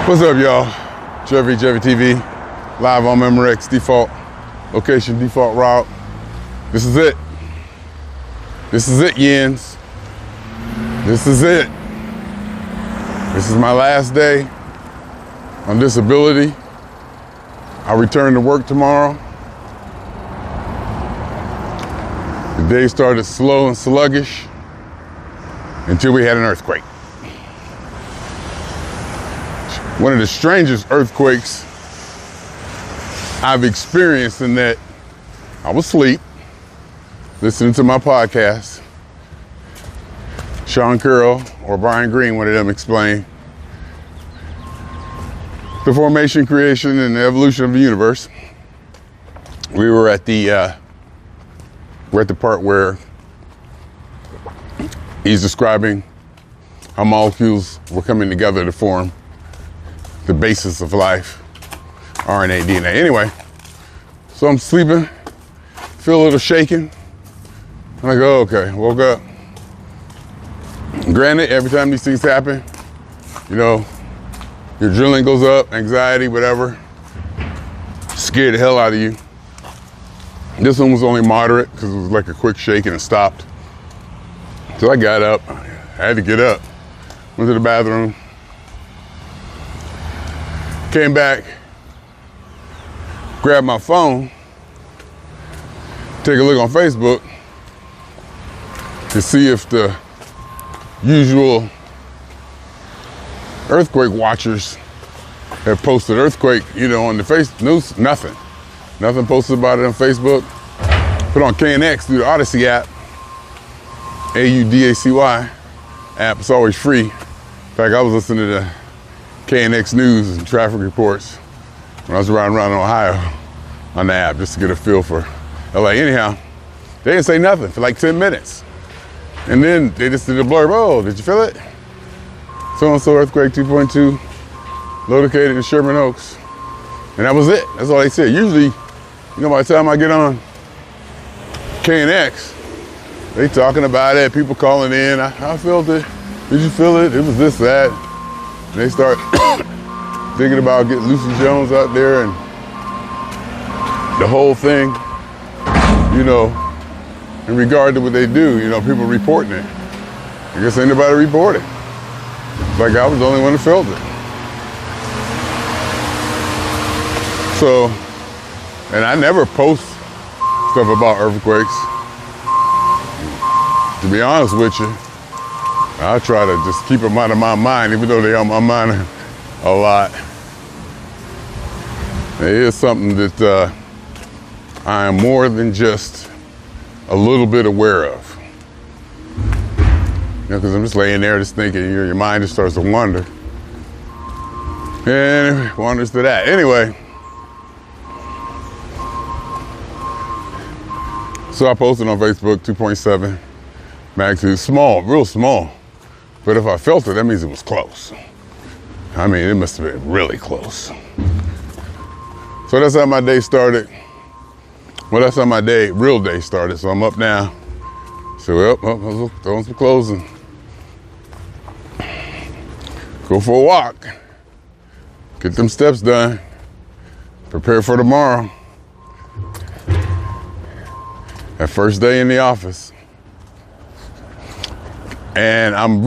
What's up, y'all? Jeffery TV, live on Memorex, default location, default route. This is it. This is it, Yens. This is it. This is my last day on disability. I'll return to work tomorrow. The day started slow and sluggish until we had an earthquake. One of the strangest earthquakes I've experienced, in that I was asleep, listening to my podcast. Sean Carroll or Brian Greene, one of them, explained the formation, creation, and the evolution of the universe. We were at the part where he's describing how molecules were coming together to form the basis of life, RNA, DNA. Anyway, so I'm sleeping, feel a little shaking, and I go, okay, woke up. Granted, every time these things happen, you know, your adrenaline goes up, anxiety, whatever, scared the hell out of you. This one was only moderate because it was like a quick shake and it stopped. So I got up, I had to get up, went to the bathroom, came back, grabbed my phone, take a look on Facebook to see if the usual earthquake watchers have posted earthquake, on the face news. Nothing posted about it on Facebook. Put on KNX through the Odyssey app, AUDACY app. It's always free. In fact, I was listening to the KNX news and traffic reports when I was riding around in Ohio on the app, just to get a feel for LA. Anyhow, they didn't say nothing for like 10 minutes. And then they just did a blurb. Oh, did you feel it? So-and-so earthquake 2.2 located in Sherman Oaks. And that was it. That's all they said. Usually, by the time I get on KNX, they talking about it, people calling in. I felt it. Did you feel it? It was this, that. And they start thinking about getting Lucy Jones out there and the whole thing, in regard to what they do, people reporting it. I guess ain't nobody reported. Like I was the only one who felt it. So, and I never post stuff about earthquakes. To be honest with you, I try to just keep them out of my mind, even though they're on my mind a lot. It is something that I am more than just a little bit aware of. Because I'm just laying there just thinking, your mind just starts to wander. And it wanders to that. Anyway, so I posted on Facebook 2.7 magnitude, small, real small. But if I felt it, that means it was close. I mean, it must have been really close. So that's how my day started. Well, that's how my real day started. So I'm up now. So, well, throwing some clothes and go for a walk. Get them steps done. Prepare for tomorrow. That first day in the office. And I'm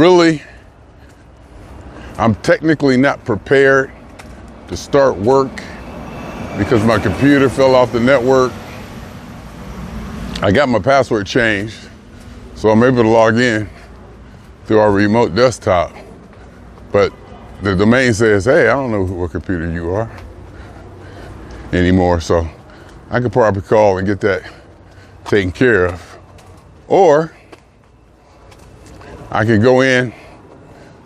technically not prepared to start work because my computer fell off the network. I got my password changed, so I'm able to log in through our remote desktop. But the domain says, hey, I don't know what computer you are anymore, so I could probably call and get that taken care of. Or I could go in,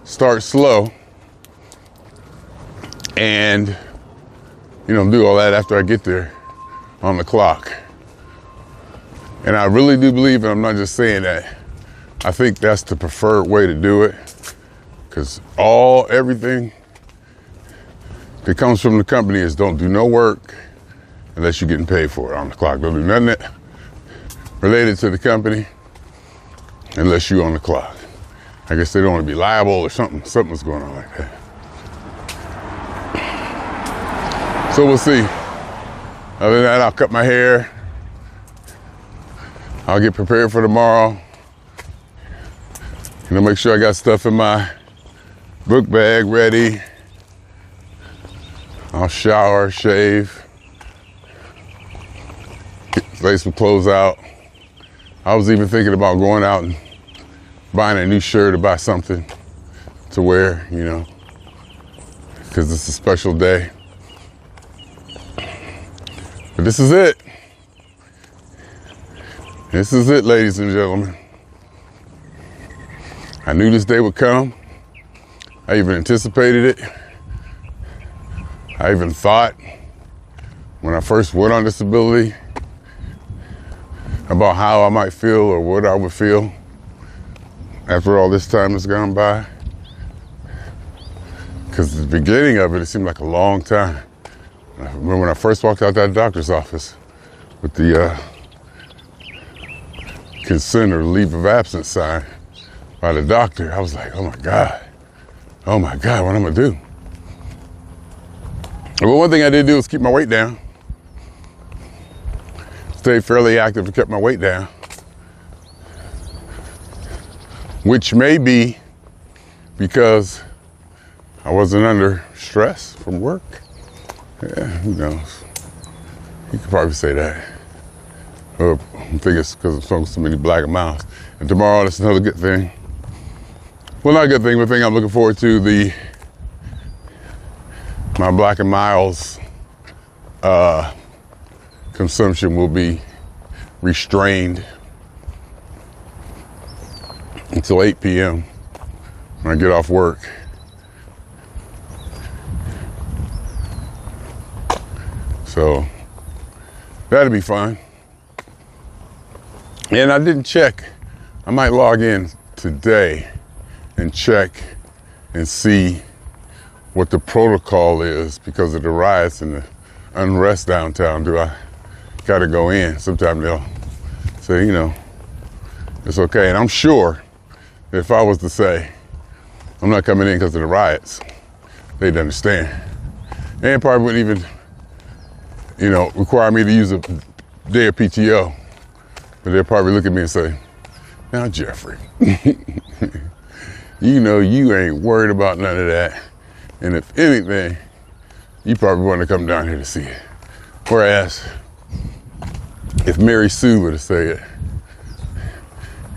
start slow, and do all that after I get there on the clock. And I really do believe, and I'm not just saying that, I think that's the preferred way to do it, because everything that comes from the company is don't do no work unless you're getting paid for it on the clock. Don't do nothing that related to the company unless you're on the clock. I guess they don't want to be liable or something. Something's going on like that. So we'll see. Other than that, I'll cut my hair. I'll get prepared for tomorrow. Make sure I got stuff in my book bag ready. I'll shower, shave, lay some clothes out. I was even thinking about going out and buying a new shirt or buy something to wear, because it's a special day. But this is it. This is it, ladies and gentlemen. I knew this day would come. I even anticipated it. I even thought when I first went on disability about how I might feel or what I would feel after all this time has gone by. Because the beginning of it seemed like a long time. I remember when I first walked out that doctor's office with the consent or leave of absence sign by the doctor, I was like, oh my God, what am I gonna do? Well, one thing I did do was keep my weight down. Stayed fairly active and kept my weight down. Which may be because I wasn't under stress from work. Yeah, who knows? You could probably say that. I think it's because I'm smoking so many black and miles. And tomorrow, that's another good thing. Well, not a good thing, but thing I'm looking forward to, my black and miles consumption will be restrained until 8 p.m. when I get off work. So that'll be fun. And I didn't check. I might log in today and check and see what the protocol is because of the riots and the unrest downtown. Do I gotta go in? Sometimes they'll say, it's okay. And I'm sure if I was to say, I'm not coming in because of the riots, they'd understand. And probably wouldn't even, require me to use a day of PTO. But they'll probably look at me and say, now, Jeffrey, you ain't worried about none of that. And if anything, you probably want to come down here to see it. Whereas, if Mary Sue were to say it,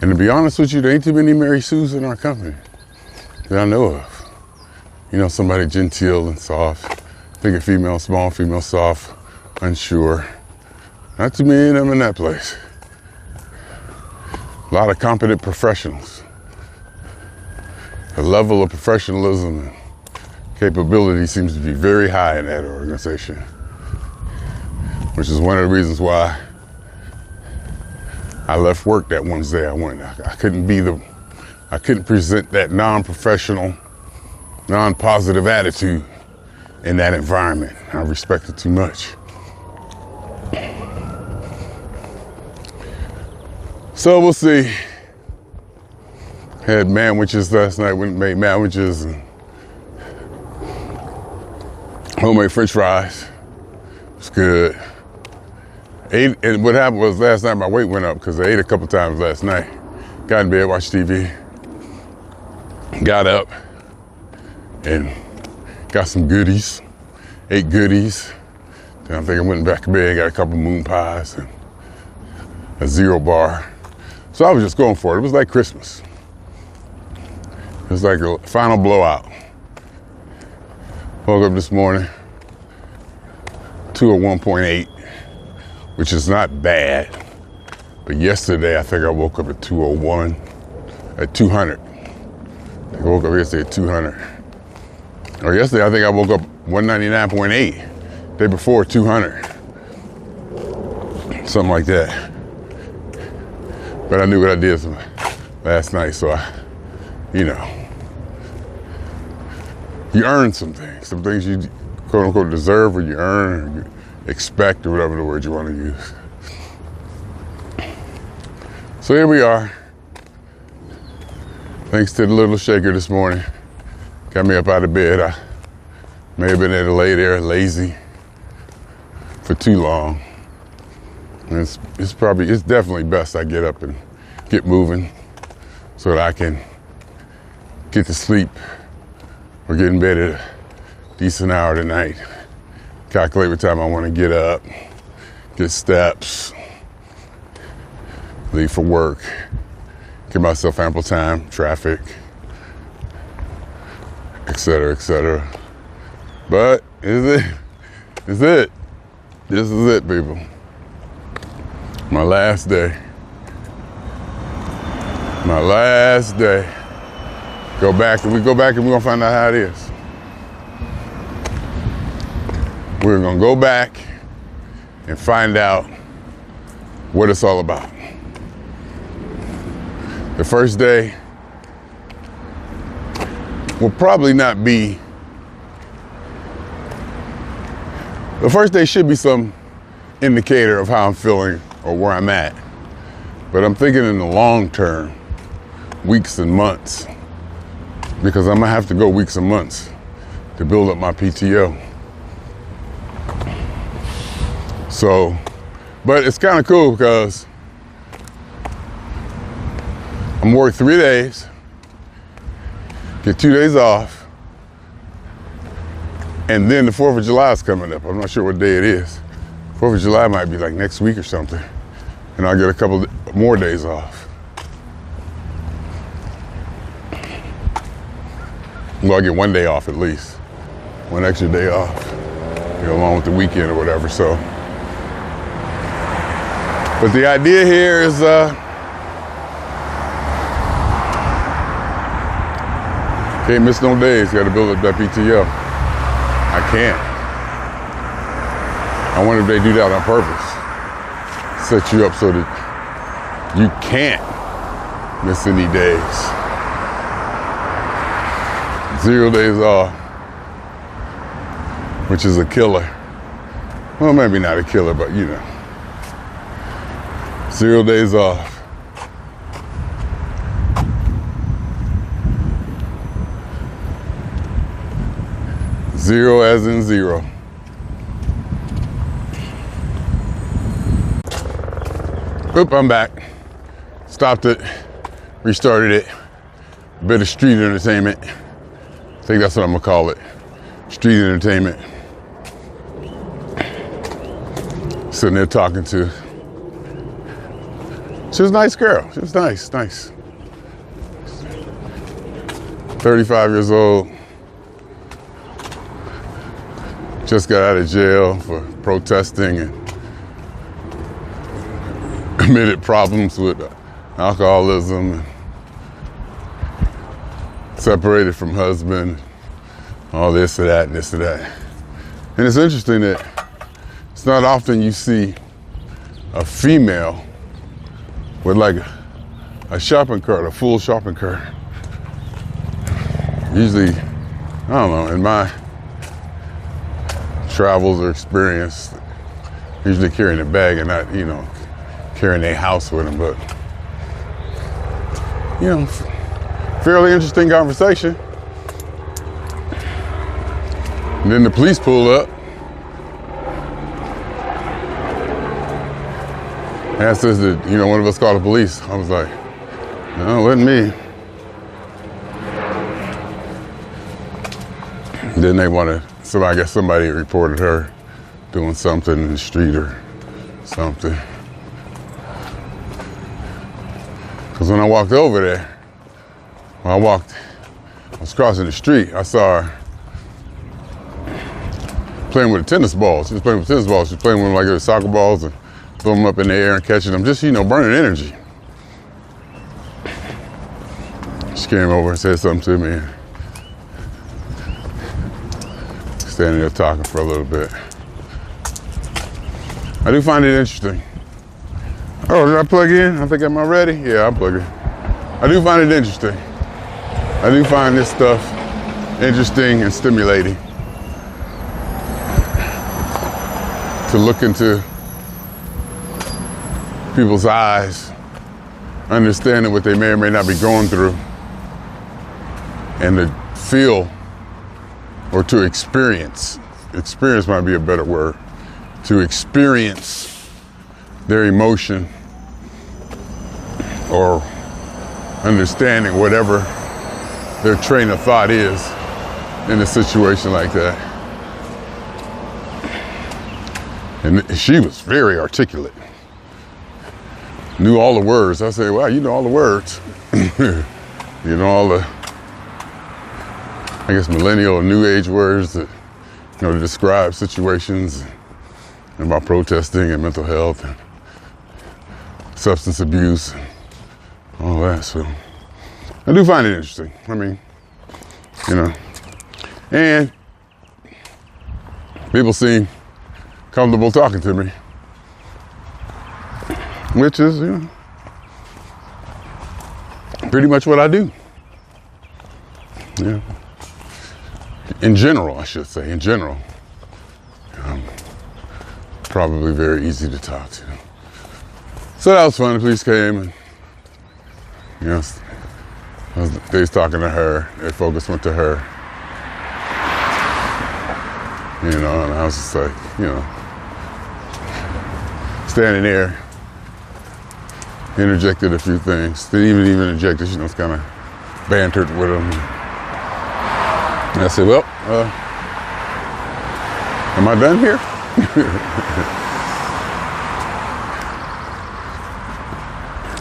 and to be honest with you, there ain't too many Mary Sues in our company that I know of. Somebody genteel and soft, think a female, small, female, soft, unsure. Not too many of them in that place. A lot of competent professionals. The level of professionalism and capability seems to be very high in that organization, which is one of the reasons why I left work that Wednesday. I couldn't present that non-professional, non-positive attitude in that environment. I respect it too much. So we'll see. Had manwiches last night, went and made manwiches and homemade French fries. It's good. And what happened was last night my weight went up because I ate a couple times last night. Got in bed, watched TV, got up and got some goodies, ate goodies. Then I think I went back to bed, got a couple moon pies and a zero bar. So I was just going for it. It was like Christmas. It was like a final blowout. Woke up this morning, 201.8, which is not bad. But yesterday, I think I woke up at 201, at 200. I woke up yesterday at 200. Or yesterday, I think I woke up 199.8. Day before, 200. Something like that. But I knew what I did last night, so you earn some things. Some things you quote unquote deserve or you earn or you expect or whatever the word you want to use. So here we are. Thanks to the little shaker this morning. Got me up out of bed. I may have been able to lay there lazy for too long. And it's definitely best I get up and get moving so that I can get to sleep or get in bed at a decent hour tonight. Calculate what time I want to get up, get steps, leave for work, give myself ample time, traffic, etc., etc. But this is it, people. My last day. We go back and we're gonna find out how it is. We're gonna go back and find out what it's all about. The first day will probably not be, the first day should be some indicator of how I'm feeling or where I'm at. But I'm thinking in the long term, weeks and months, because I'm gonna have to go weeks and months to build up my PTO. So, but it's kind of cool because I'm gonna work 3 days, get 2 days off, and then the 4th of July is coming up. I'm not sure what day it is. 4th of July might be like next week or something, and I'll get a couple more days off. Well, I'll get 1 day off at least, 1 extra day off, along with the weekend or whatever, so. But the idea here is, can't miss no days, gotta build up that PTO. I can't. I wonder if they do that on purpose. Set you up so that you can't miss any days. 0 days off, which is a killer. Well, maybe not a killer, but 0 days off. Zero as in zero. Oop, I'm back. Stopped it, restarted it. A bit of street entertainment. I think that's what I'm gonna call it. Street entertainment. Sitting there talking to. She was a nice girl. She was nice. 35 years old. Just got out of jail for protesting and admitted problems with alcoholism and separated from husband, all this or that and this or that. And it's interesting that it's not often you see a female with like a shopping cart, a full shopping cart. Usually, I don't know, in my travels or experience, usually carrying a bag and not, carrying a house with them, but, fairly interesting conversation. And then the police pulled up. Asked us that, one of us called the police. I was like, no, it wasn't me. Then they wanted, I guess somebody reported her doing something in the street or something. Because when I walked over there, I was crossing the street, I saw her playing with a tennis ball. She was playing with tennis balls. She was playing with them like they were soccer balls and throwing them up in the air and catching them, just, burning energy. She came over and said something to me. Standing there talking for a little bit. I do find it interesting. Oh, did I plug in? I think I'm ready. Yeah, I'm plugging. I do find it interesting. I do find this stuff interesting and stimulating. To look into people's eyes, understanding what they may or may not be going through, and to feel or to experience might be a better word, to experience their emotion or understanding whatever their train of thought is in a situation like that. And she was very articulate, knew all the words. I say, wow, you know all the words. You know all the, I guess, millennial or new age words that, you know, to describe situations and about protesting and mental health and substance abuse and all that. So I do find it interesting. I mean, you know, and people seem comfortable talking to me, which is, you know, pretty much what I do. Yeah. In general, I should say, in general, probably very easy to talk to. So that was fun. The police came and, you know, they was talking to her. Their focus went to her. You know, and I was just like, you know, standing there, interjected a few things. Didn't even interject, you know, it's kind of bantered with them. And I said, well, am I done here?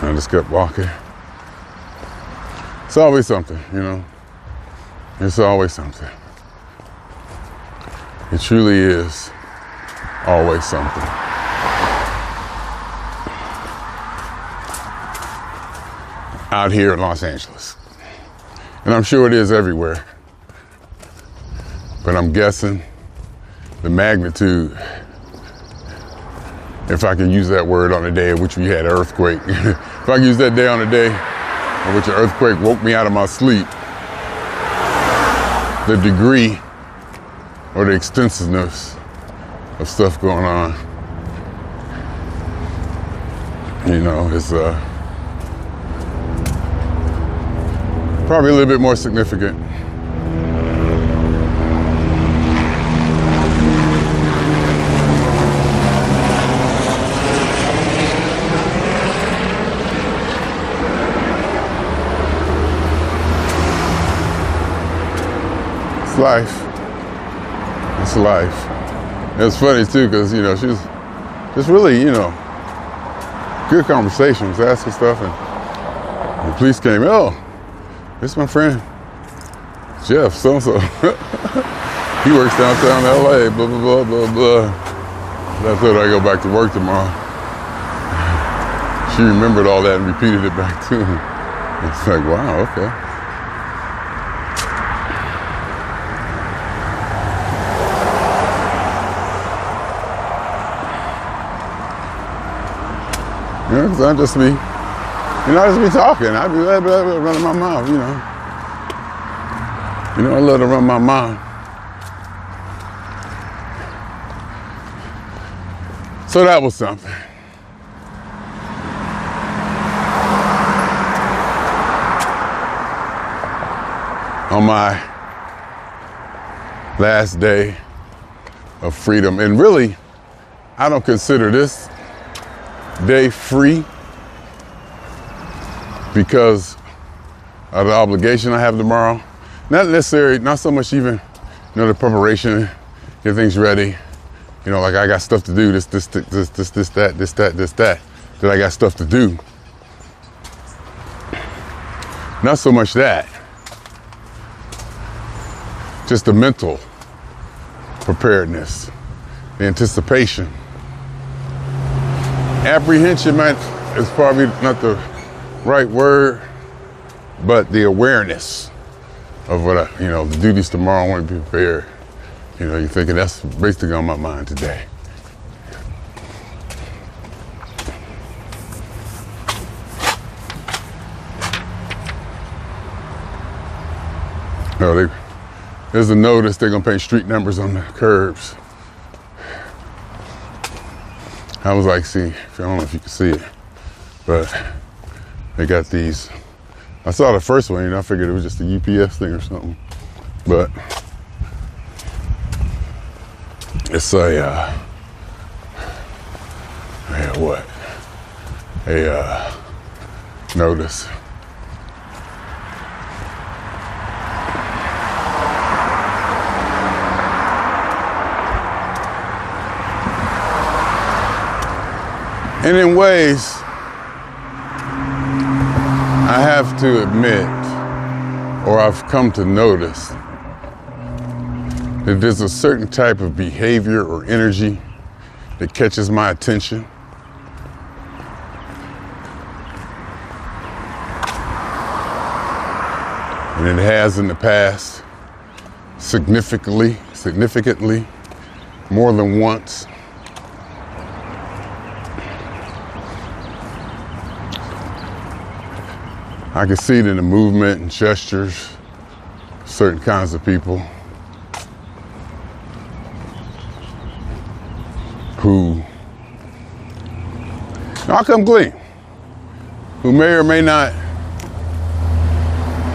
I just kept walking. It's always something, you know. It's always something. It truly is always something. Out here in Los Angeles. And I'm sure it is everywhere. But I'm guessing the magnitude, if I can use that word on the day in which we had an earthquake, if I can use that day on the day in which an earthquake woke me out of my sleep, the degree or the extensiveness of stuff going on, you know, is probably a little bit more significant. It's life. It's life. It was funny too, because, you know, she was just really, you know, good conversation. Was asking stuff, and the police came. Oh, this is my friend Jeff, so-and-so. He works downtown LA, blah, blah, blah, blah, blah. I thought I'd go back to work tomorrow. She remembered all that and repeated it back to him. It's like, wow, okay. You know, 'cause I just be, you know, I just be talking. I be running my mouth, you know. You know, I let her run my mind. So that was something. On my last day of freedom, and really, I don't consider this day free because of the obligation I have tomorrow. Not necessarily, not so much even, you know, the preparation, get things ready. You know, like I got stuff to do, that I got stuff to do. Not so much that. Just the mental preparedness, the anticipation. Apprehension is probably not the right word, but the awareness of what you know, the duties tomorrow, I want to be prepared. You know, you're thinking that's basically on my mind today. No, there's a notice they're gonna paint street numbers on the curbs. I was like, see, I don't know if you can see it, but they got these. I saw the first one, you know, I figured it was just a UPS thing or something, but it's a notice. And in ways, I have to admit, or I've come to notice, that there's a certain type of behavior or energy that catches my attention. And it has in the past, significantly, more than once. I can see it in the movement and gestures, certain kinds of people who, I'll come clean, who may or may not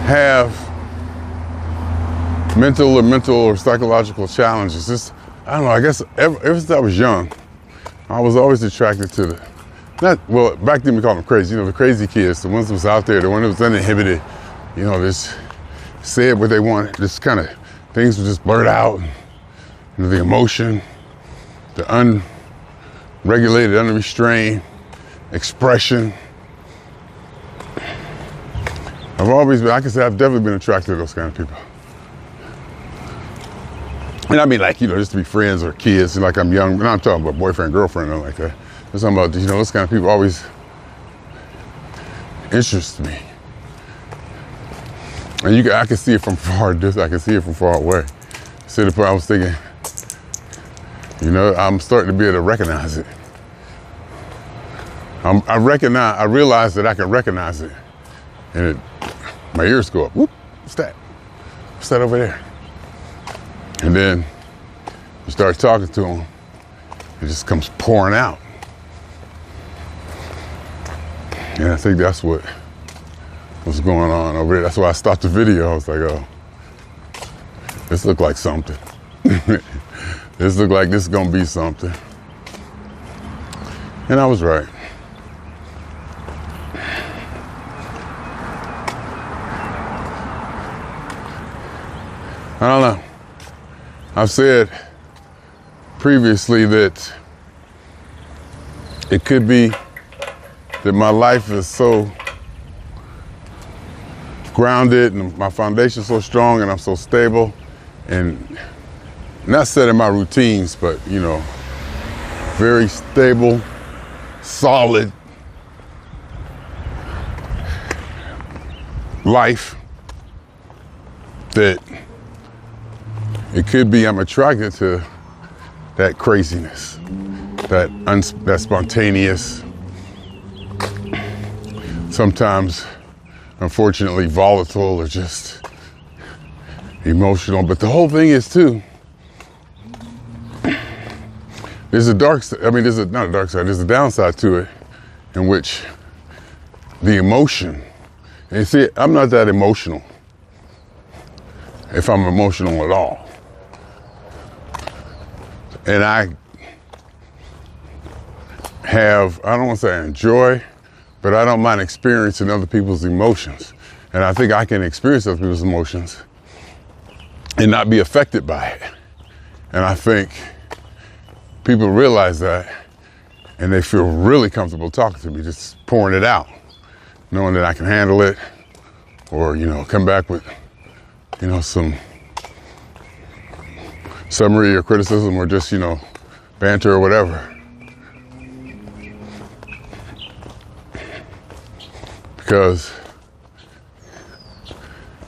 have mental or psychological challenges. I don't know, I guess ever since I was young, I was always attracted to back then we called them crazy, the crazy kids, the ones that was out there, the one that was uninhibited, just said what they wanted, this kind of things would just blurt out, the emotion, the unregulated, unrestrained expression. I can say I've definitely been attracted to those kind of people. And I mean just to be friends or kids, like I'm young, but I'm talking about boyfriend, girlfriend, and like that. I'm talking about, those kind of people always interest me. And I can see it from far distance, I can see it from far away. To the point I was thinking, I'm starting to be able to recognize it. I realize that I can recognize it. And my ears go up, whoop, what's that? What's that over there? And then you start talking to them, it just comes pouring out. And I think that's what was going on over there. That's why I stopped the video. I was like, oh, this looked like something. This looked like this is gonna be something. And I was right. I don't know. I've said previously that it could be that my life is so grounded and my foundation so strong and I'm so stable and not set in my routines, but very stable, solid life, that it could be I'm attracted to that craziness, that spontaneous, sometimes unfortunately volatile or just emotional. But the whole thing is too, there's a dark side, there's a downside to it, in which the emotion, and see, I'm not that emotional, if I'm emotional at all. And I don't want to say I enjoy, but I don't mind experiencing other people's emotions. And I think I can experience other people's emotions and not be affected by it. And I think people realize that and they feel really comfortable talking to me, just pouring it out, knowing that I can handle it, or, come back with, some summary or criticism or just, banter or whatever. Because,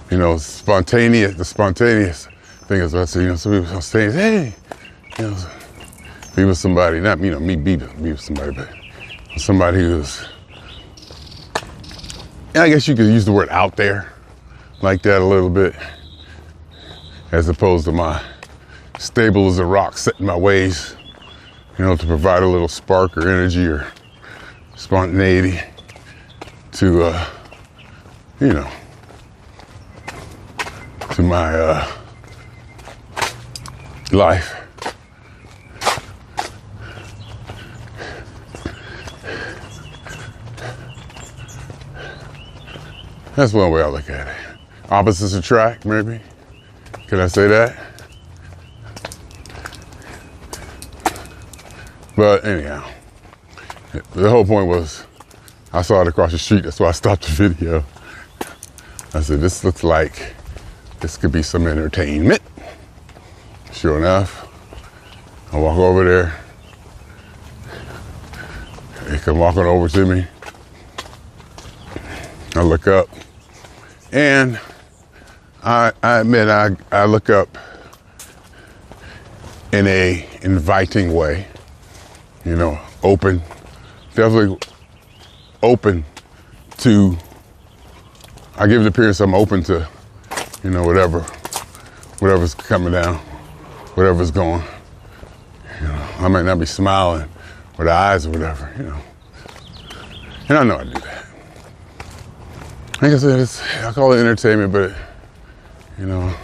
the spontaneous thing is, I say, some people are saying, hey, be with somebody, not, me be with somebody, but somebody who's, I guess you could use the word out there like that a little bit, as opposed to my stable as a rock set in my ways, to provide a little spark or energy or spontaneity to, to my life. That's one way I look at it. Opposites attract, maybe. Can I say that? But anyhow, the whole point was I saw it across the street. That's why I stopped the video. I said, this looks like this could be some entertainment. Sure enough, I walk over there. They come walking over to me. I look up, and I admit I look up in a inviting way, you know, open, definitely open to, I give the appearance I'm open to, you know, whatever's coming down, whatever's going. You know, I might not be smiling with the eyes or whatever, you know. And I know I do that. Like I said, I call it entertainment, but, you know,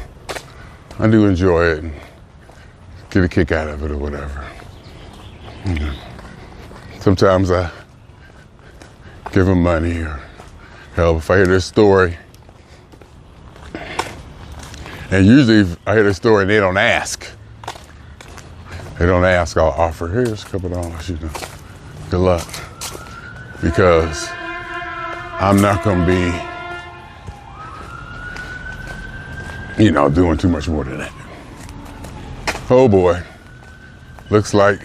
I do enjoy it and get a kick out of it or whatever. You know. Sometimes I give them money, or hell, if I hear their story, and usually if I hear their story and they don't ask, I'll offer, here's a couple dollars, you know, good luck. Because I'm not gonna be, you know, doing too much more than that. Oh boy, looks like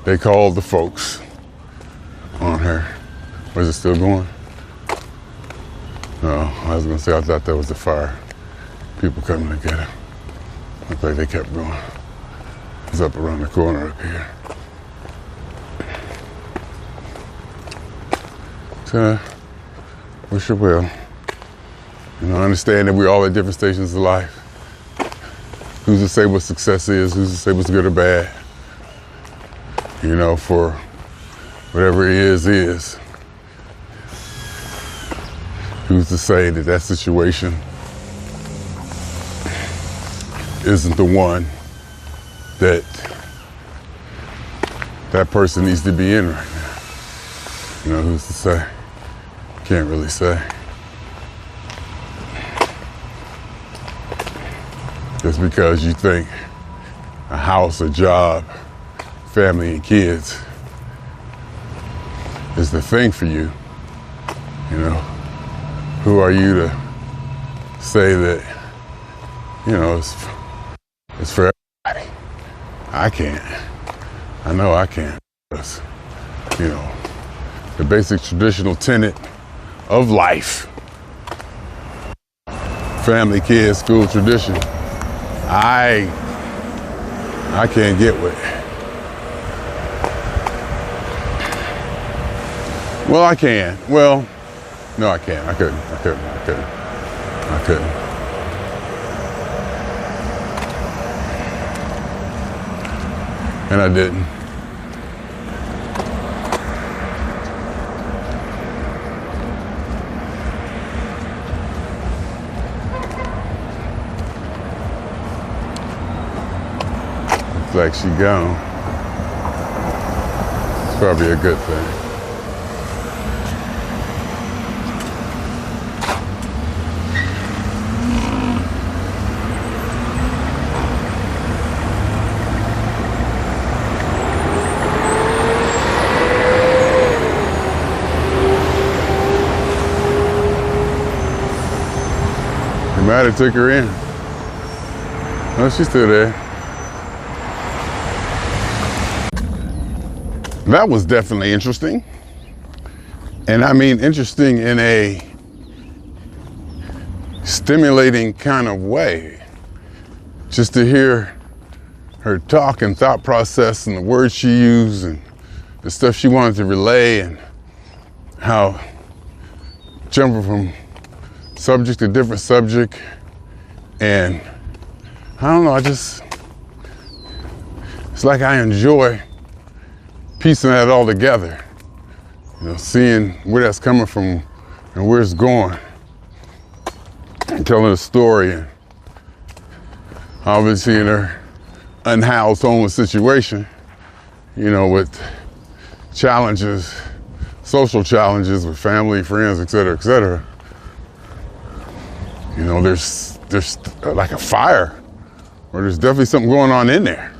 they called the folks on her. Was it still going? No, I was gonna say, I thought that was the fire. People coming to get her. Looked like they kept going. It's up around the corner up here. So, wish her well. You know, I understand that we're all at different stations of life. Who's to say what success is? Who's to say what's good or bad? You know, for whatever it is. Who's to say that that situation isn't the one that that person needs to be in right now? You know, who's to say? Can't really say. Just because you think a house, a job, family, and kids is the thing for you, you know, who are you to say that, you know, it's for everybody? I can't. I know I can't. Because, you know, the basic traditional tenet of life, family, kids, school, tradition, I can't get with. Well, I can. Well, no, I can't. I couldn't. And I didn't. Looks like she gone. It's probably a good thing. Might have took her in. Oh, she's still there. That was definitely interesting. And I mean interesting in a stimulating kind of way. Just to hear her talk and thought process and the words she used and the stuff she wanted to relay, and how jumping from subject to different subject. And I don't know, it's like I enjoy piecing that all together, you know, seeing where that's coming from and where it's going, and telling a story, and obviously in her unhoused homeless situation, you know, with challenges, social challenges with family, friends, et cetera, You know, there's like a fire, or there's definitely something going on in there.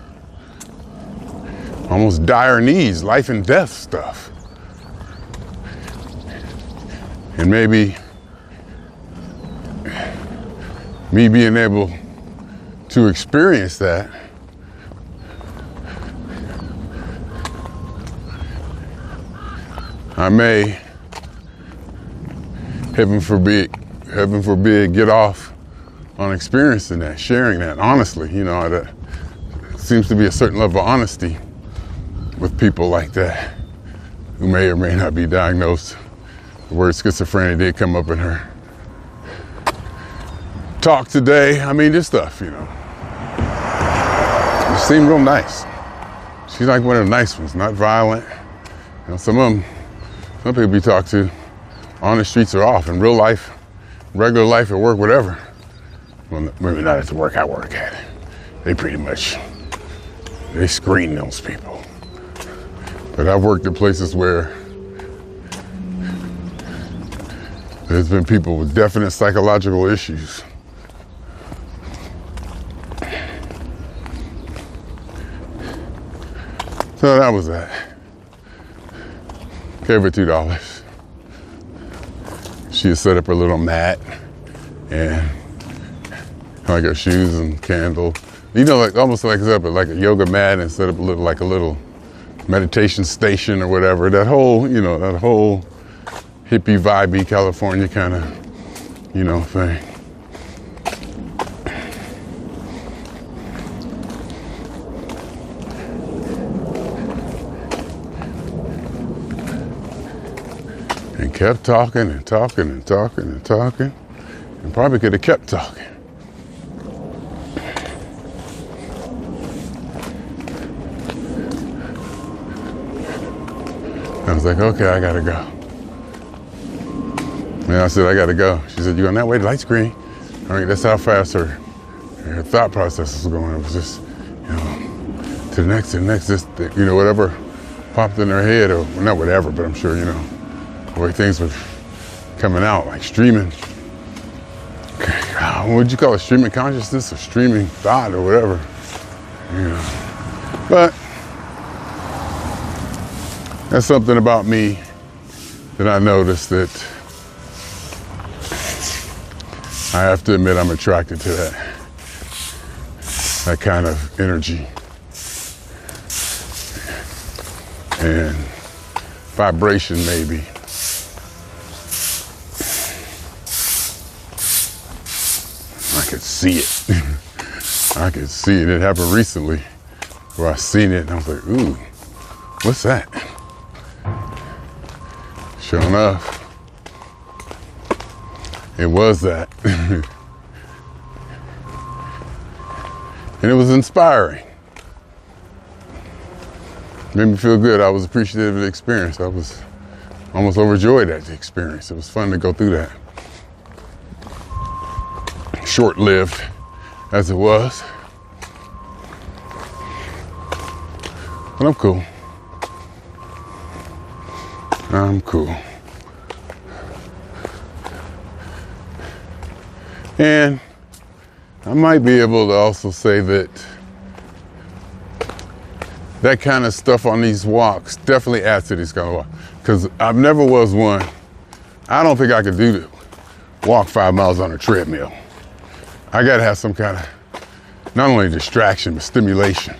Almost dire needs, life and death stuff. And maybe me being able to experience that I may, heaven forbid, get off on experiencing that, sharing that, honestly. You know, that seems to be a certain level of honesty with people like that who may or may not be diagnosed. The word schizophrenia did come up in her talk today. I mean, this stuff, you know. It seemed real nice. She's like one of the nice ones, not violent. You know, some people we talk to on the streets are off in real life, regular life at work, whatever. Well, maybe not at the work I work at. They screen those people. But I've worked at places where there's been people with definite psychological issues. So that was that. Gave her $2. She had set up her little mat and like her shoes and candle. You know, like almost like set up like a yoga mat and set up a little meditation station or whatever. That whole hippie vibey California kind of, you know, thing. And kept talking and talking and talking and talking, and probably could have kept talking. I was like, okay, I gotta go. And I said, I gotta go. She said, you going that way, the light's green. All right, that's how fast her thought process was going. It was just, you know, to the next, this, you know, whatever popped in her head, or well, not whatever, but I'm sure, you know, the way things were coming out, like streaming. What would you call it? Streaming consciousness or streaming thought or whatever, you know. But that's something about me that I noticed that I have to admit I'm attracted to that kind of energy and vibration, maybe. I could see it. I could see it. It happened recently where I seen it and I was like, ooh, what's that? Sure enough, it was that. And it was inspiring. Made me feel good. I was appreciative of the experience. I was almost overjoyed at the experience. It was fun to go through that. Short-lived as it was. But I'm cool. I'm cool. And I might be able to also say that that kind of stuff on these walks definitely adds to these kind of walks. Because I've never was one, I don't think I could do walk 5 miles on a treadmill. I gotta have some kind of, not only distraction, but stimulation.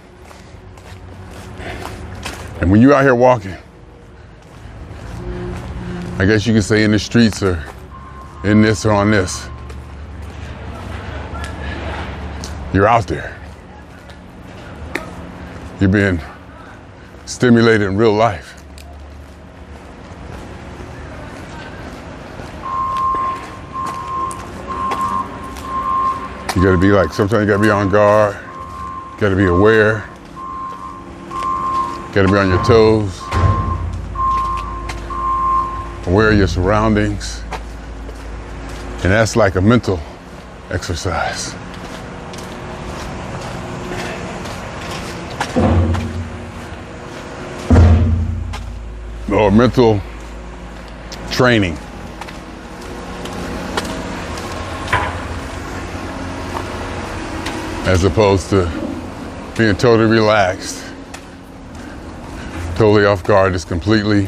And when you're out here walking, I guess you could say in the streets or in this or on this, you're out there. You're being stimulated in real life. You gotta be like, sometimes you gotta be on guard, you gotta be aware, you gotta be on your toes, aware of your surroundings. And that's like a mental exercise. Or mental training. as opposed to being totally relaxed, totally off guard, just completely,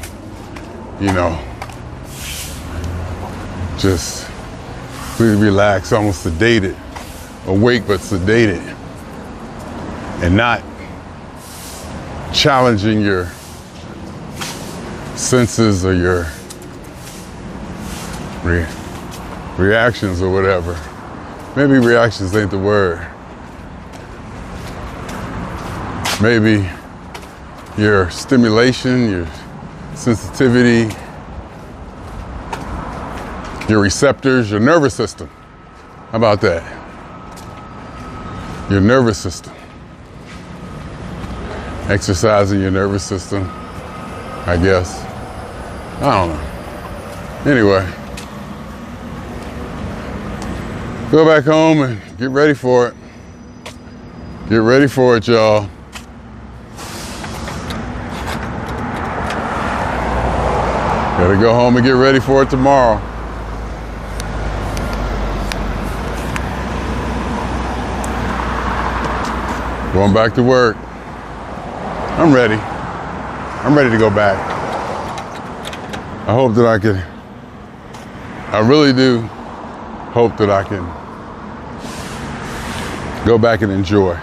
just completely relaxed, almost sedated, awake but sedated, and not challenging your senses or your reactions or whatever. Maybe reactions ain't the word. Maybe your stimulation, your sensitivity, your receptors, your nervous system. How about that? Your nervous system. Exercising your nervous system, I guess. I don't know. Anyway, go back home and get ready for it. Get ready for it, y'all. Gotta go home and get ready for it tomorrow. Going back to work. I'm ready. I'm ready to go back. I hope that I really do hope that I can go back and enjoy.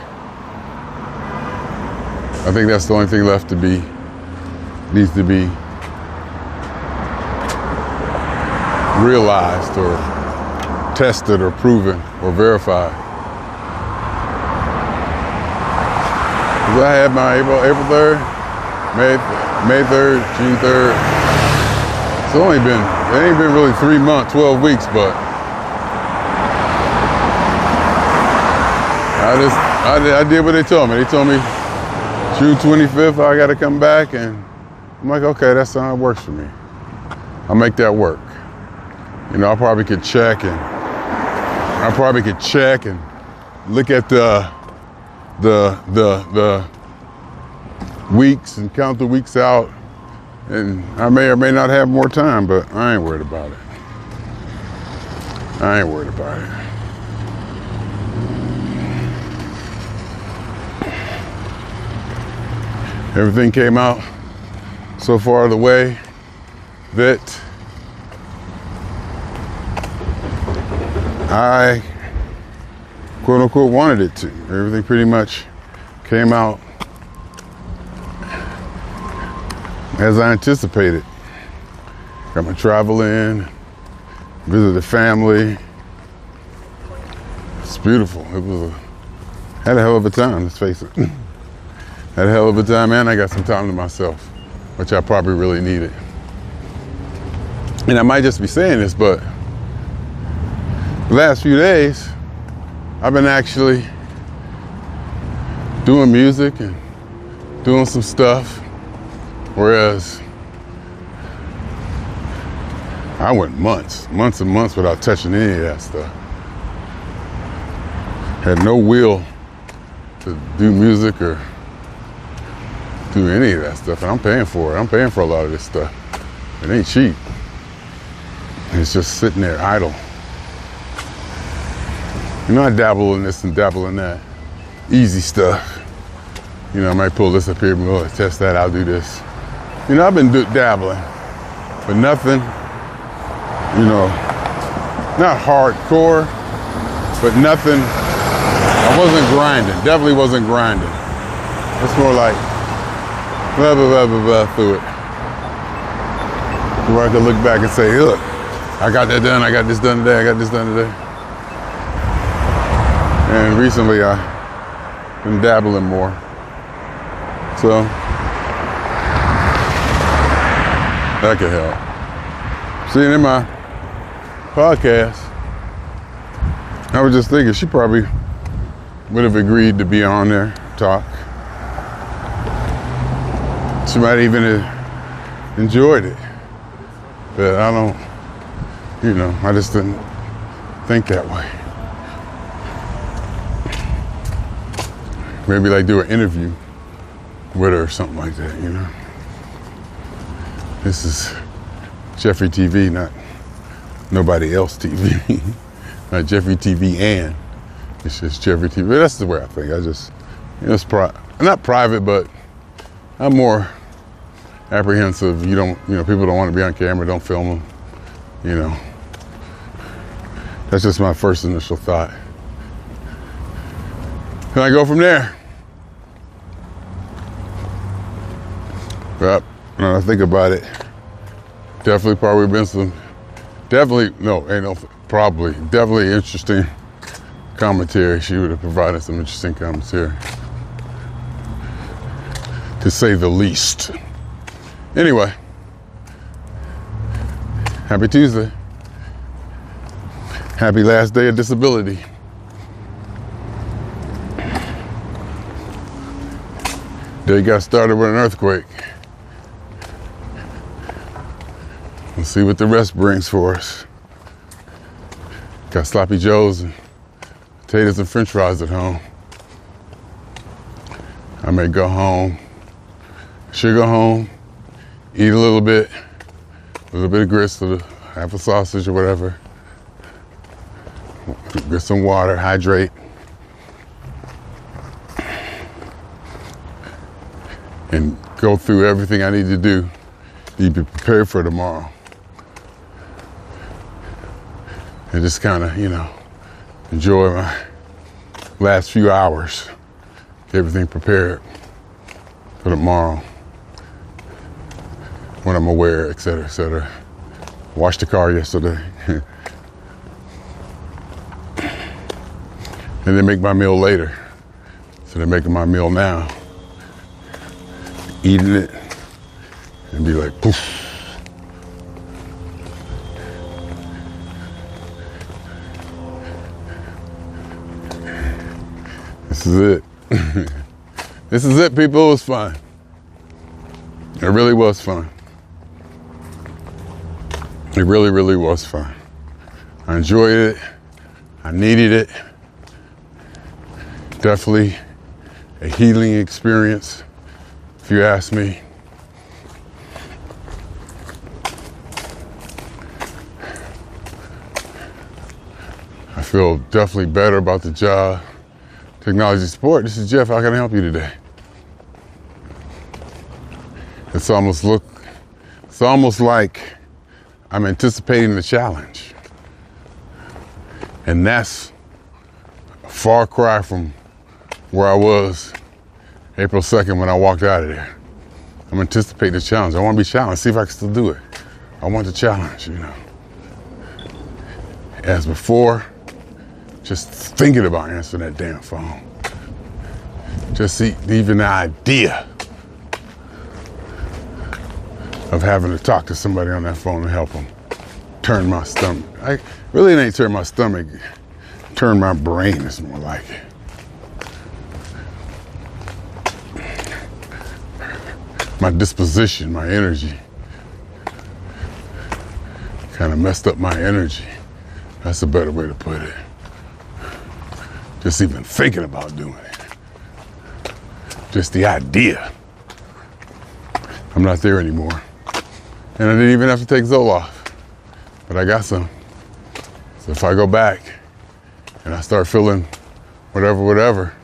I think that's the only thing left needs to be realized or tested or proven or verified. Because I had my April 3rd, May 3rd, June 3rd. It ain't been really 3 months, 12 weeks, but I did what they told me. They told me June 25th I gotta come back, and I'm like, okay, that's how it works for me. I'll make that work. I probably could check and look at the weeks and count the weeks out, and I may or may not have more time, but I ain't worried about it. I ain't worried about it. Everything came out so far the way that I, quote unquote, wanted it to. Everything pretty much came out as I anticipated. Got my travel in, visited family. It's beautiful. Had a hell of a time, let's face it. Had a hell of a time, and I got some time to myself, which I probably really needed. And I might just be saying this, but the last few days, I've been actually doing music and doing some stuff, whereas I went months and months without touching any of that stuff. Had no will to do music or do any of that stuff, and I'm paying for it. I'm paying for a lot of this stuff. It ain't cheap. It's just sitting there idle. I dabble in this and dabble in that. Easy stuff. I might pull this up here and go test that, I'll do this. I've been dabbling, but nothing, not hardcore, but nothing. I wasn't grinding, definitely wasn't grinding. It's more like blah, blah, blah, blah, blah through it. Where I could look back and say, look, I got that done, I got this done today, I got this done today. And recently I've been dabbling more. So that could help. Seeing in my podcast, I was just thinking she probably would have agreed to be on there, talk. She might even have enjoyed it. But I don't, I just didn't think that way. Maybe like do an interview with her or something like that, This is Jeffery TV, not nobody else TV. Not Jeffery TV and It's just Jeffery TV. That's the way I think. I just, it's not private, but I'm more apprehensive. People don't want to be on camera, don't film them, That's just my first initial thought. And I go from there. But when I think about it, definitely interesting commentary. She would have provided some interesting commentary, to say the least. Anyway, happy Tuesday. Happy last day of disability. Day got started with an earthquake. We'll see what the rest brings for us. Got sloppy joes and potatoes and french fries at home. I may go home, should go home, eat a little bit of grits, half a sausage or whatever. Get some water, hydrate. And go through everything I need to do to be prepared for tomorrow. And just kind of, enjoy my last few hours. Get everything prepared for tomorrow. When I'm aware, et cetera, et cetera. Washed the car yesterday. And then make my meal later. So they're making my meal now. Eating it and be like, poof. This is it. This is it, people. It was fun. It really was fun. It really, really was fun. I enjoyed it. I needed it. Definitely a healing experience, if you ask me. I feel definitely better about the job. Technology support, this is Jeff, how can I help you today? It's almost like I'm anticipating the challenge. And that's a far cry from where I was April 2nd when I walked out of there. I'm anticipating the challenge. I want to be challenged, see if I can still do it. I want the challenge, As before, just thinking about answering that damn phone. Just even the idea of having to talk to somebody on that phone and help them turn my stomach. It ain't turn my stomach, turn my brain is more like it. My disposition, my energy. Kind of messed up my energy. That's a better way to put it. Just even thinking about doing it. Just the idea. I'm not there anymore. And I didn't even have to take Zoloft. But I got some. So if I go back and I start feeling whatever,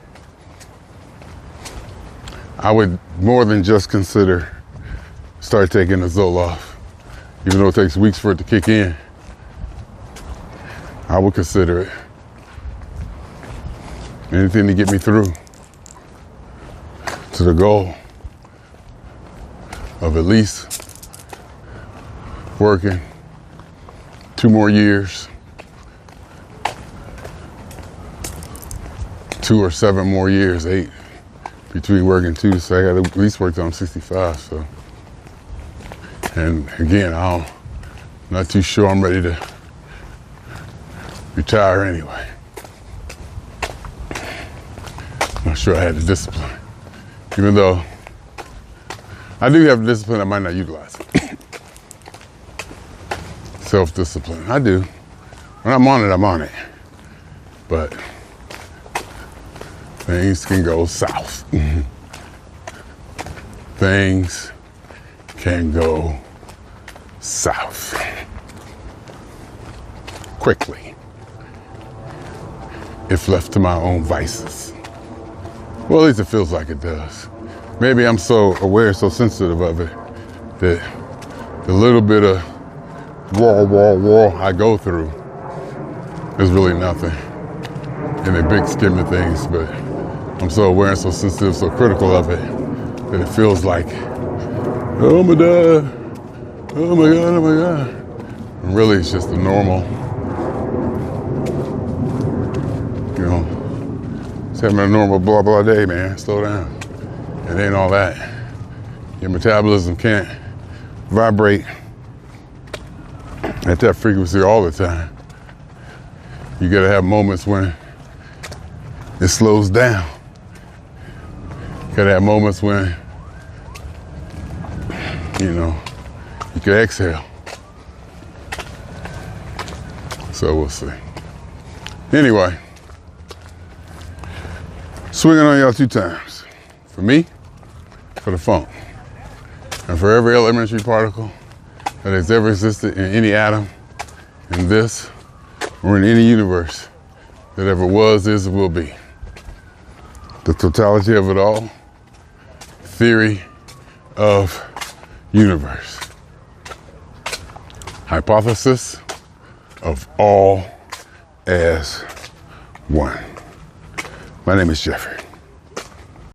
I would more than just consider start taking the Zoloft. Even though it takes weeks for it to kick in, I would consider it. Anything to get me through to the goal of at least working 2 more years, 2 or 7 more years, 8 between working 2. So I got to at least work till I'm 65. So, and again, I'm not too sure I'm ready to retire anyway. Not sure I had the discipline. Even though I do have the discipline, I might not utilize it. Self-discipline, I do. When I'm on it, I'm on it. But things can go south. Things can go south quickly. if left to my own vices. Well, at least it feels like it does. Maybe I'm so aware, so sensitive of it, that the little bit of war I go through is really nothing in the big scheme of things, but I'm so aware and so sensitive, so critical of it, that it feels like, oh my God, oh my God, oh my God. And really it's just a normal, just having a normal blah blah day, man. Slow down. It ain't all that. Your metabolism can't vibrate at that frequency all the time. You gotta have moments when it slows down. You gotta have moments when, you can exhale. So we'll see. Anyway, swinging on y'all 2 times. For me, for the funk. And for every elementary particle that has ever existed in any atom, in this, or in any universe that ever was, is, will be. The totality of it all, theory of universe. Hypothesis of all as one. My name is Jeffery.